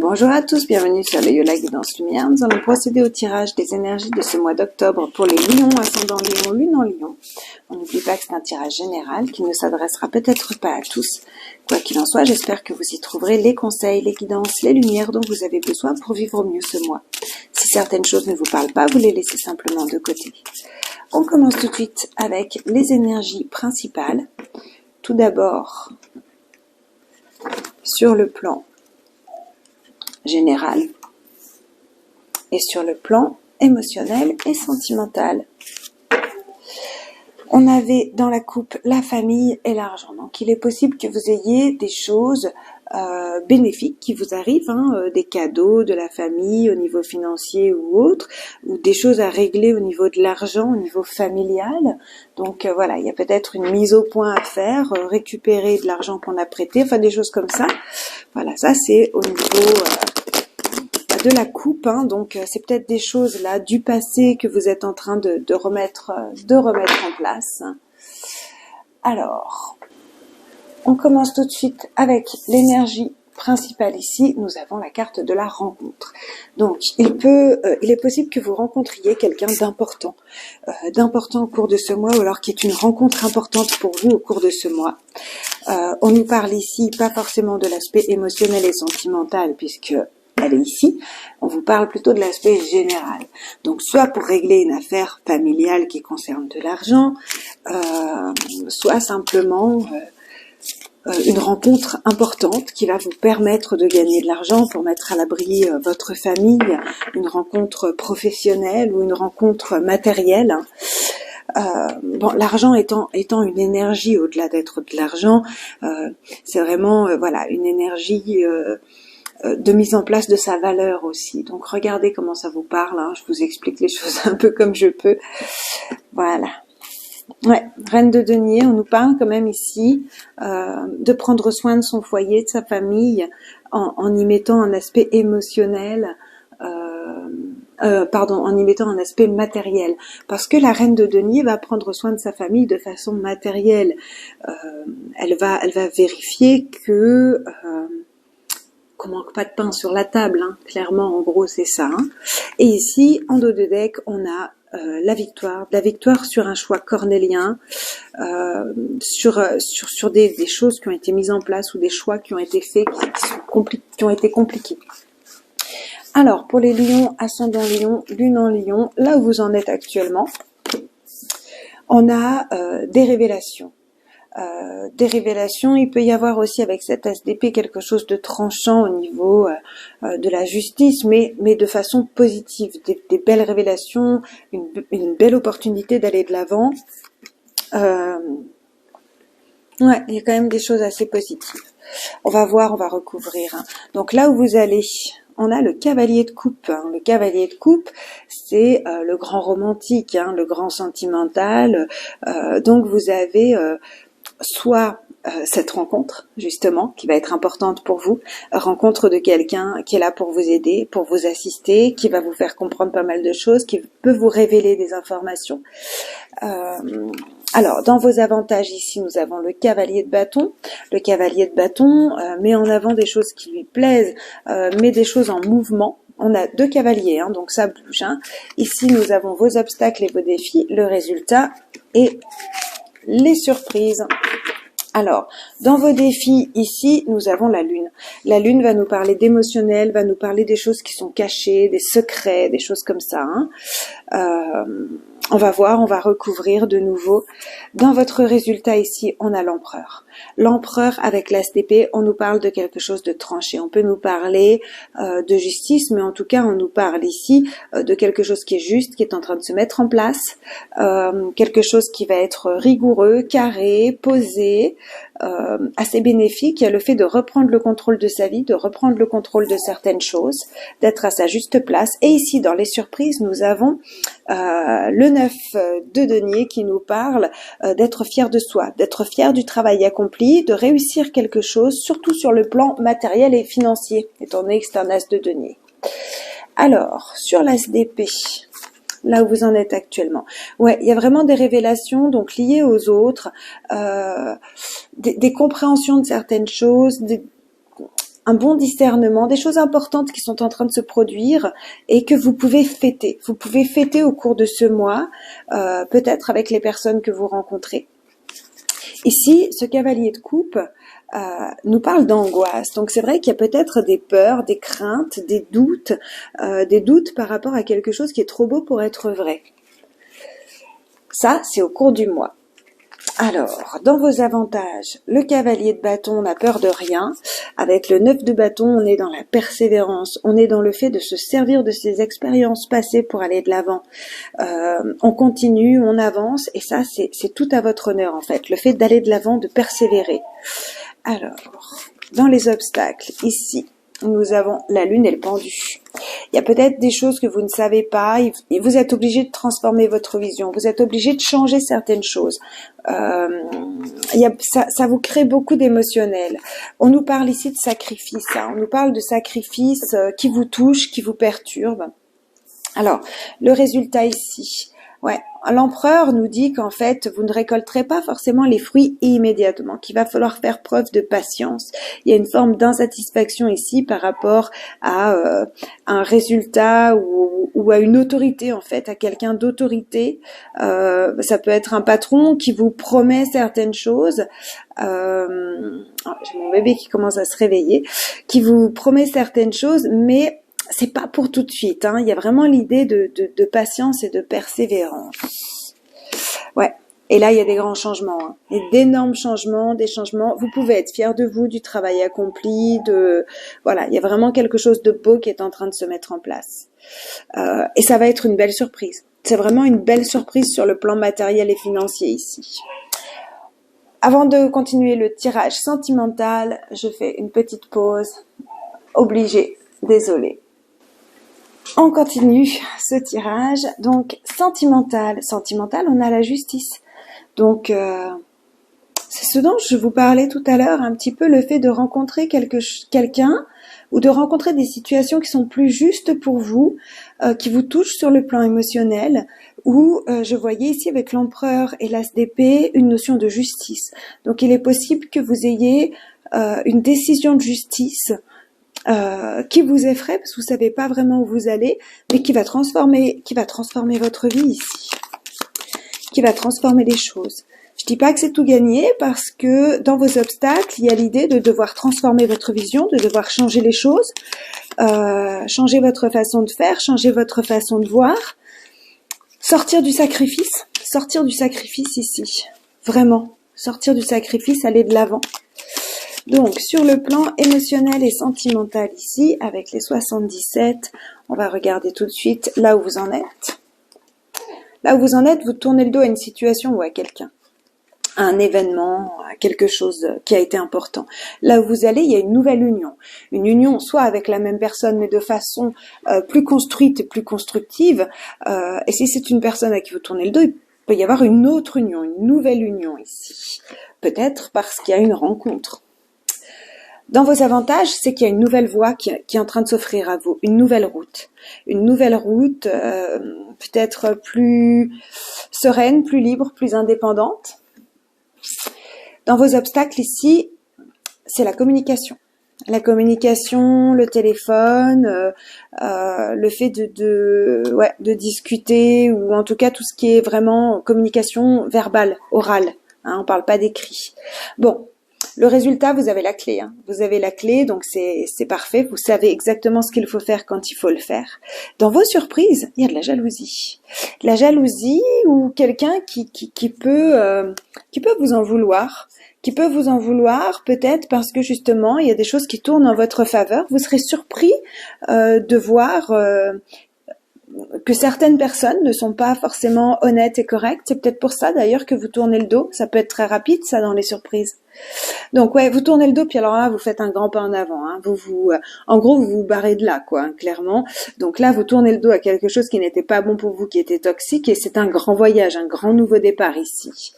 Bonjour à tous, bienvenue sur le Yola Guidance Lumière. Nous allons procéder au tirage des énergies de ce mois d'octobre pour les lions, ascendant lion, lune en lion. On n'oublie pas que c'est un tirage général qui ne s'adressera peut-être pas à tous. Quoi qu'il en soit, j'espère que vous y trouverez les conseils, les guidances, les lumières dont vous avez besoin pour vivre mieux ce mois. Si certaines choses ne vous parlent pas, vous les laissez simplement de côté. On commence tout de suite avec les énergies principales. Tout d'abord, sur le plan général et sur le plan émotionnel et sentimental. On avait dans la coupe la famille et l'argent. Donc il est possible que vous ayez des choses bénéfiques qui vous arrivent, des cadeaux de la famille au niveau financier ou autre, ou des choses à régler au niveau de l'argent, au niveau familial. Donc voilà, il y a peut-être une mise au point à faire, récupérer de l'argent qu'on a prêté, enfin des choses comme ça. Voilà, ça c'est au niveau de la coupe, donc c'est peut-être des choses là du passé que vous êtes en train de remettre en place. Alors, on commence tout de suite avec l'énergie principale ici. Nous avons la carte de la rencontre. Donc, il est possible que vous rencontriez quelqu'un d'important au cours de ce mois, ou alors qui est une rencontre importante pour vous au cours de ce mois. On nous parle ici pas forcément de l'aspect émotionnel et sentimental, puisque elle est ici. On vous parle plutôt de l'aspect général. Donc, soit pour régler une affaire familiale qui concerne de l'argent, soit simplement une rencontre importante qui va vous permettre de gagner de l'argent pour mettre à l'abri votre famille, une rencontre professionnelle ou une rencontre matérielle. L'argent étant une énergie au-delà d'être de l'argent, c'est vraiment une énergie de mise en place de sa valeur aussi. Donc regardez comment ça vous parle, je vous explique les choses un peu comme je peux. Voilà. Ouais, Reine de denier, on nous parle quand même ici de prendre soin de son foyer, de sa famille, en y mettant un aspect émotionnel, en y mettant un aspect matériel. Parce que la Reine de denier va prendre soin de sa famille de façon matérielle. Elle va vérifier que qu'on manque pas de pain sur la table, clairement, en gros, c'est ça. Et ici, en dos de deck, on a la victoire sur un choix cornélien, sur des choses qui ont été mises en place ou des choix qui ont été faits, qui ont été compliqués. Alors, pour les lions, ascendant lion, lune en lion, là où vous en êtes actuellement, on a des révélations. Il peut y avoir aussi avec cette as d'épée quelque chose de tranchant au niveau de la justice, mais de façon positive, des belles révélations, une belle opportunité d'aller de l'avant. Il y a quand même des choses assez positives. On va recouvrir. Donc là où vous allez, on a le cavalier de coupe. Le cavalier de coupe, c'est le grand romantique, le grand sentimental. Donc vous avez soit cette rencontre, justement, qui va être importante pour vous, rencontre de quelqu'un qui est là pour vous aider, pour vous assister, qui va vous faire comprendre pas mal de choses, qui peut vous révéler des informations. Alors, dans vos avantages ici, nous avons le cavalier de bâton. Le cavalier de bâton met en avant des choses qui lui plaisent, mais des choses en mouvement. On a deux cavaliers, donc ça bouge. Ici, nous avons vos obstacles et vos défis, le résultat et les surprises. Alors, dans vos défis, ici, nous avons la lune. La lune va nous parler d'émotionnel, va nous parler des choses qui sont cachées, des secrets, des choses comme ça. On va recouvrir de nouveau. Dans votre résultat ici, on a l'empereur. L'empereur avec l'as d'épée, on nous parle de quelque chose de tranché. On peut nous parler de justice, mais en tout cas, on nous parle ici de quelque chose qui est juste, qui est en train de se mettre en place, quelque chose qui va être rigoureux, carré, posé, assez bénéfique. Il y a le fait de reprendre le contrôle de sa vie, de reprendre le contrôle de certaines choses, d'être à sa juste place. Et ici, dans les surprises, nous avons le 9 de denier qui nous parle d'être fier de soi, d'être fier du travail accompli, de réussir quelque chose, surtout sur le plan matériel et financier, étant donné que c'est un as de denier. Alors, sur l'as d'épée, là où vous en êtes actuellement. Ouais, il y a vraiment des révélations donc liées aux autres, des compréhensions de certaines choses, un bon discernement, des choses importantes qui sont en train de se produire et que vous pouvez fêter. Vous pouvez fêter au cours de ce mois, peut-être avec les personnes que vous rencontrez. Ici, ce cavalier de coupe nous parle d'angoisse. Donc c'est vrai qu'il y a peut-être des peurs, des craintes, des doutes par rapport à quelque chose qui est trop beau pour être vrai. Ça, c'est au cours du mois. Alors, dans vos avantages, le cavalier de bâton n'a peur de rien. Avec le 9 de bâton, on est dans la persévérance, on est dans le fait de se servir de ses expériences passées pour aller de l'avant. On continue, on avance, et ça, c'est tout à votre honneur en fait, le fait d'aller de l'avant, de persévérer. Alors, dans les obstacles, ici, nous avons la lune et le pendu. Il y a peut-être des choses que vous ne savez pas, et vous êtes obligé de transformer votre vision, vous êtes obligé de changer certaines choses. Ça vous crée beaucoup d'émotionnel. On nous parle ici de sacrifice, on nous parle de sacrifice qui vous touche, qui vous perturbe. Alors, le résultat ici, l'empereur nous dit qu'en fait, vous ne récolterez pas forcément les fruits immédiatement, qu'il va falloir faire preuve de patience. Il y a une forme d'insatisfaction ici par rapport à un résultat ou à une autorité, en fait, à quelqu'un d'autorité. Ça peut être un patron qui vous promet certaines choses. J'ai mon bébé qui commence à se réveiller, qui vous promet certaines choses, mais c'est pas pour tout de suite, hein. Il y a vraiment l'idée de patience et de persévérance. Et là, il y a des grands changements, hein. D'énormes changements, des changements. Vous pouvez être fiers de vous, du travail accompli, il y a vraiment quelque chose de beau qui est en train de se mettre en place. Et ça va être une belle surprise. C'est vraiment une belle surprise sur le plan matériel et financier ici. Avant de continuer le tirage sentimental, je fais une petite pause. Obligée, désolée. On continue ce tirage. Donc, sentimental, on a la justice. Donc, c'est ce dont je vous parlais tout à l'heure, un petit peu le fait de rencontrer quelqu'un ou de rencontrer des situations qui sont plus justes pour vous, qui vous touchent sur le plan émotionnel, où je voyais ici avec l'empereur et l'as d'épée une notion de justice. Donc, il est possible que vous ayez une décision de justice qui vous effraie parce que vous savez pas vraiment où vous allez, mais qui va transformer votre vie ici, qui va transformer les choses. Je dis pas que c'est tout gagné parce que dans vos obstacles, il y a l'idée de devoir transformer votre vision, de devoir changer les choses, changer votre façon de faire, changer votre façon de voir, sortir du sacrifice ici, vraiment, sortir du sacrifice, aller de l'avant. Donc, sur le plan émotionnel et sentimental ici, avec les 77, on va regarder tout de suite là où vous en êtes. Là où vous en êtes, vous tournez le dos à une situation ou à quelqu'un, à un événement, à quelque chose qui a été important. Là où vous allez, il y a une nouvelle union. Une union soit avec la même personne, mais de façon plus construite et plus constructive. Et si c'est une personne à qui vous tournez le dos, il peut y avoir une autre union, une nouvelle union ici. Peut-être parce qu'il y a une rencontre. Dans vos avantages, c'est qu'il y a une nouvelle voie qui est en train de s'offrir à vous, une nouvelle route. Une nouvelle route peut-être plus sereine, plus libre, plus indépendante. Dans vos obstacles ici, c'est la communication. La communication, le téléphone, le fait de discuter, ou en tout cas tout ce qui est vraiment communication verbale, orale. Hein, on parle pas d'écrit. Bon. Le résultat, vous avez la clé. Hein. Vous avez la clé, donc c'est parfait. Vous savez exactement ce qu'il faut faire quand il faut le faire. Dans vos surprises, il y a de la jalousie. De la jalousie ou quelqu'un qui peut vous en vouloir. Qui peut vous en vouloir peut-être parce que justement, il y a des choses qui tournent en votre faveur. Vous serez surpris de voir que certaines personnes ne sont pas forcément honnêtes et correctes. C'est peut-être pour ça d'ailleurs que vous tournez le dos. Ça peut être très rapide, ça, dans les surprises. Donc vous tournez le dos, puis alors là, vous faites un grand pas en avant. Hein. En gros, vous vous barrez de là, quoi, hein, clairement. Donc là, vous tournez le dos à quelque chose qui n'était pas bon pour vous, qui était toxique, et c'est un grand voyage, un grand nouveau départ ici.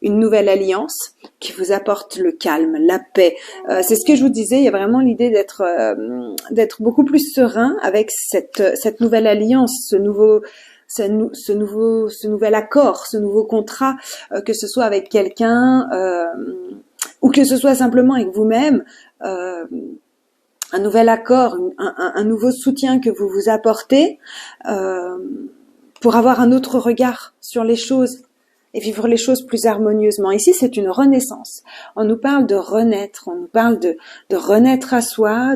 Une nouvelle alliance qui vous apporte le calme, la paix. C'est ce que je vous disais, il y a vraiment l'idée d'être beaucoup plus serein avec cette nouvelle alliance, ce nouvel accord, ce nouveau contrat, que ce soit avec quelqu'un ou que ce soit simplement avec vous-même. un nouvel accord, un nouveau soutien que vous vous apportez pour avoir un autre regard sur les choses et vivre les choses plus harmonieusement. Ici, c'est une renaissance. On nous parle de renaître, on nous parle de renaître à soi,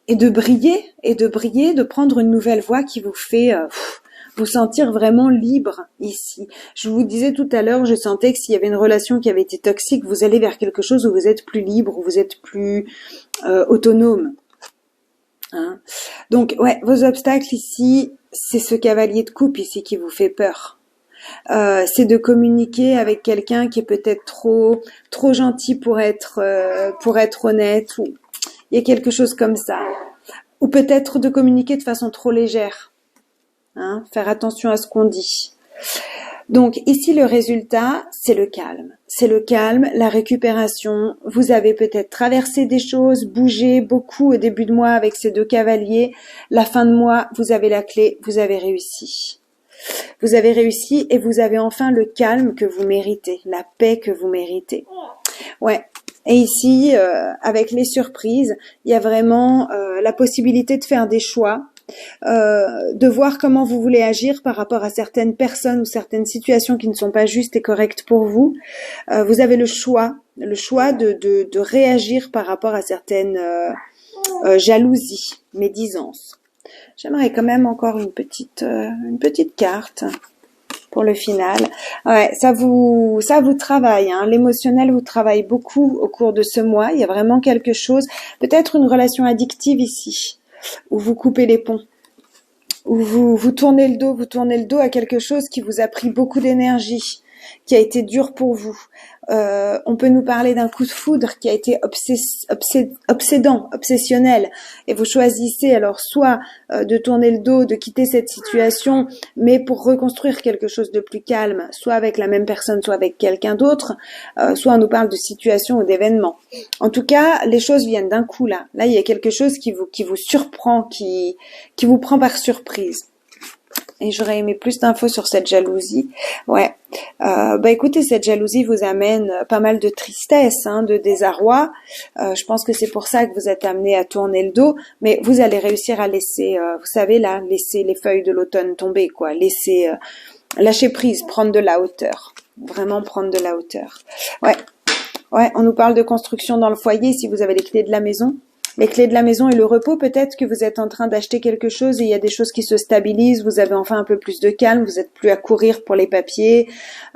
et de briller, de prendre une nouvelle voie qui vous fait vous sentir vraiment libre ici. Je vous disais tout à l'heure, je sentais que s'il y avait une relation qui avait été toxique, vous allez vers quelque chose où vous êtes plus libre, où vous êtes plus autonome. Hein. Donc, ouais, vos obstacles ici, c'est ce cavalier de coupe ici qui vous fait peur. C'est de communiquer avec quelqu'un qui est peut-être trop gentil pour être honnête, ou il y a quelque chose comme ça. Ou peut-être de communiquer de façon trop légère. Hein, faire attention à ce qu'on dit. Donc ici le résultat, c'est le calme. C'est le calme, la récupération. Vous avez peut-être traversé des choses, bougé beaucoup au début de mois avec ces deux cavaliers. La fin de mois, vous avez la clé, vous avez réussi. Vous avez réussi et vous avez enfin le calme que vous méritez, la paix que vous méritez. Ouais. Et ici, avec les surprises, il y a vraiment la possibilité de faire des choix. De voir comment vous voulez agir par rapport à certaines personnes ou certaines situations qui ne sont pas justes et correctes pour vous. Vous avez le choix de réagir par rapport à certaines jalousies, médisances. J'aimerais quand même encore une petite carte pour le final. Ouais, ça vous travaille, hein. L'émotionnel vous travaille beaucoup au cours de ce mois. Il y a vraiment quelque chose, peut-être une relation addictive ici, où vous coupez les ponts, où vous tournez le dos à quelque chose qui vous a pris beaucoup d'énergie, qui a été dur pour vous. On peut nous parler d'un coup de foudre qui a été obsédant, obsessionnel, et vous choisissez alors soit de tourner le dos, de quitter cette situation, mais pour reconstruire quelque chose de plus calme, soit avec la même personne, soit avec quelqu'un d'autre, soit on nous parle de situation ou d'événement. En tout cas, les choses viennent d'un coup là. Là, il y a quelque chose qui vous surprend, qui vous prend par surprise. Et j'aurais aimé plus d'infos sur cette jalousie. Ouais. Écoutez, cette jalousie vous amène pas mal de tristesse, hein, de désarroi. Je pense que c'est pour ça que vous êtes amené à tourner le dos, mais vous allez réussir à laisser, vous savez là, laisser les feuilles de l'automne tomber, quoi. Laisser, lâcher prise, prendre de la hauteur. Vraiment prendre de la hauteur. Ouais. Ouais. On nous parle de construction dans le foyer. Si vous avez les clés de la maison. Les clés de la maison et le repos, peut-être que vous êtes en train d'acheter quelque chose et il y a des choses qui se stabilisent, vous avez enfin un peu plus de calme, vous êtes plus à courir pour les papiers,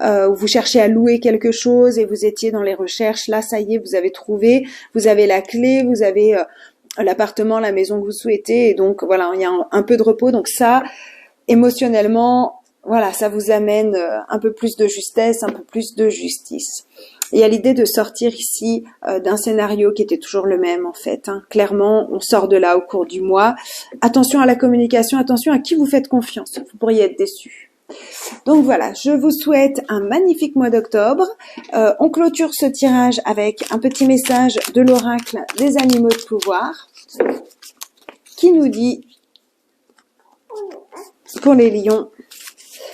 ou vous cherchez à louer quelque chose et vous étiez dans les recherches, là ça y est, vous avez trouvé, vous avez la clé, vous avez l'appartement, la maison que vous souhaitez, et donc voilà, il y a un peu de repos, donc ça, émotionnellement, voilà, ça vous amène un peu plus de justesse, un peu plus de justice. Et il y a l'idée de sortir ici d'un scénario qui était toujours le même en fait. Hein. Clairement, on sort de là au cours du mois. Attention à la communication, attention à qui vous faites confiance. Vous pourriez être déçus. Donc voilà, je vous souhaite un magnifique mois d'octobre. On clôture ce tirage avec un petit message de l'oracle des animaux de pouvoir qui nous dit, pour les lions,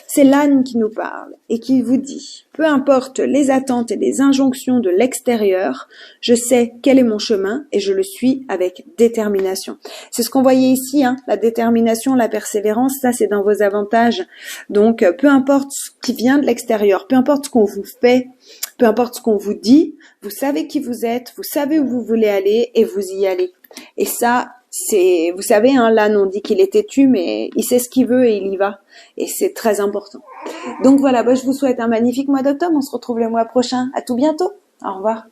c'est l'âne qui nous parle et qui vous dit, peu importe les attentes et les injonctions de l'extérieur, je sais quel est mon chemin et je le suis avec détermination. C'est ce qu'on voyait ici, hein, la détermination, la persévérance, ça c'est dans vos avantages. Donc peu importe ce qui vient de l'extérieur, peu importe ce qu'on vous fait, peu importe ce qu'on vous dit, vous savez qui vous êtes, vous savez où vous voulez aller et vous y allez. Et ça, c'est, vous savez, hein, l'âne, on dit qu'il est têtu, mais il sait ce qu'il veut et il y va. Et c'est très important. Donc voilà, je vous souhaite un magnifique mois d'octobre. On se retrouve le mois prochain. À tout bientôt. Au revoir.